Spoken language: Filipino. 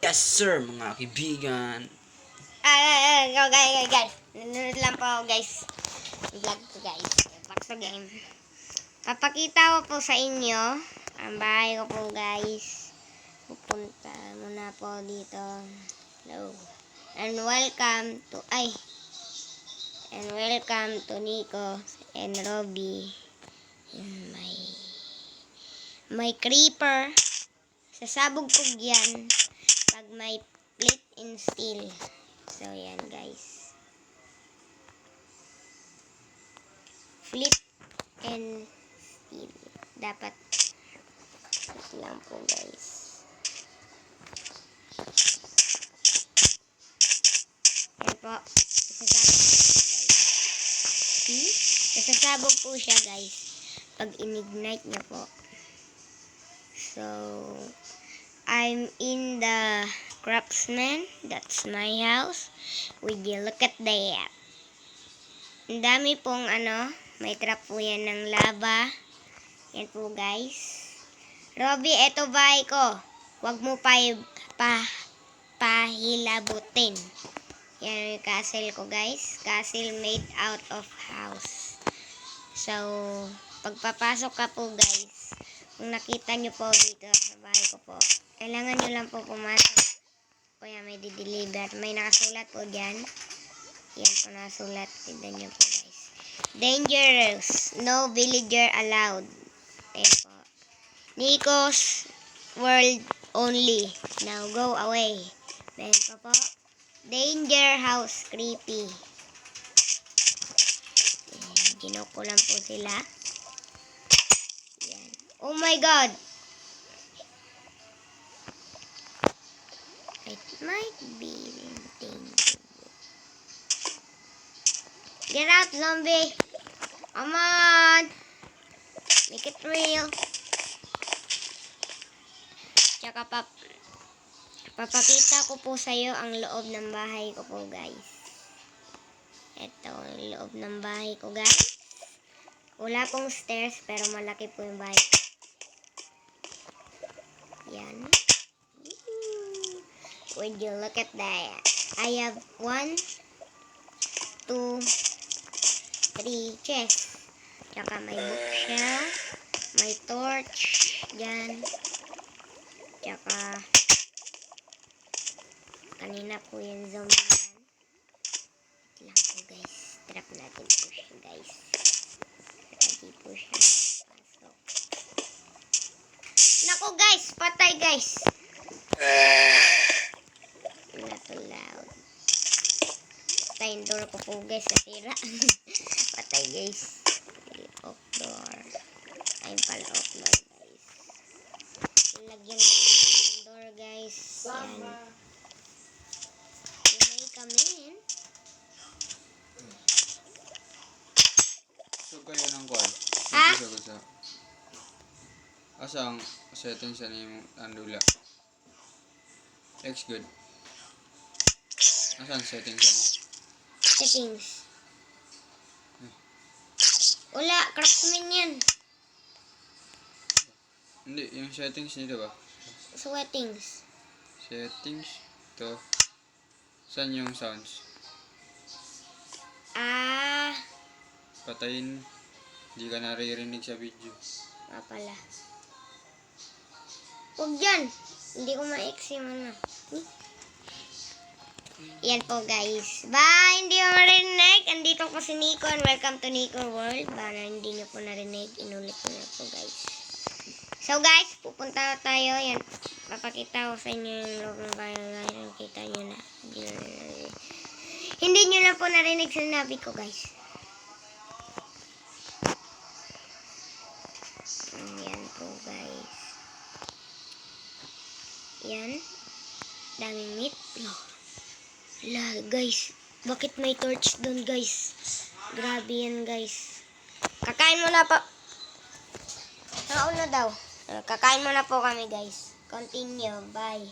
Yes sir mga kaibigan. Guys. Nanonood lang po ako guys. Vlog ko guys. Back to game. Papakita ko po sa inyo ang bahay ko po guys. Pupunta muna po dito. Hello. And welcome to Nico and Robby. And may creeper. Sasabog po yan pag may plate in steel. So, yan guys. Flip and steel. Dapat ito lang po guys. Yan po. Sasabog po siya guys. Pag in-ignite niya po. So, I'm in the craftsman. That's my house. Would you look at that? Ang dami pong may trap po yan ng lava. Yan po guys. Robby, eto bahay ko. Huwag mo pahilabutin. Yan yung castle ko guys. Castle made out of house. So, pagpapasok ka po guys, kung nakita nyo po dito sa bahay ko po, kailangan nyo lang po pumasok. O yan, may dideliver. May nakasulat po dyan. Yan po nakasulat. Tignan nyo po guys. Dangerous. No villager allowed. Ayan po. Nico's world only. Now go away. Ayan po po. Danger house. Creepy. Ayan, ginuko lang po sila. Ayan. Oh my God. It might be dangerous. Get out, zombie. Come on. Make it real. Tsaka papakita ko po sa'yo ang loob ng bahay ko po, guys. Ito, ang loob ng bahay ko, guys. Wala pong stairs, pero malaki po yung bahay ko. Yan. Would you look at that? I have 1, 2, 3 chests. Tsaka may bookshelf. May torch. Yan. Tsaka kanina po yung zombie yan. Wait lang po guys. Trap natin po siya guys. Ready po siya. Pasok. Naku guys! Patay guys! Not too loud. Patay yung door ko po guys. Nasira. Patay guys. Off door. Ayun pala off door guys. Lagyan ko ng door guys. Yan. You may come in. So kayo ng kwan. Ah? Asang settings ano yung andula. Looks good. Asan settings ano? Settings. Wala. Craftsman yan. Hindi, yung settings nito ba? Settings. Settings. Ito. Saan yung sounds? Patayin. Hindi ka naririnig sa video. Pala. Huwag dyan. Hindi ko ma-ex yung Yan po guys. Bye! Hindi ko marinig. Andito po si Nico and welcome to Nico World. Baka hindi nyo po narinig. Inulit ko na po guys. So guys, pupunta tayo. Yan. Papakita ko sa inyo yung loob ng bayan. Kita nyo na. Hindi nyo lang po narinig sa sinabi ko guys. Yan po guys. Yan. Daming meat. La guys. Bakit may torch doon guys? Grabe yan guys. Kakain muna po. Nauna daw. Kakain muna po kami guys. Continue. Bye.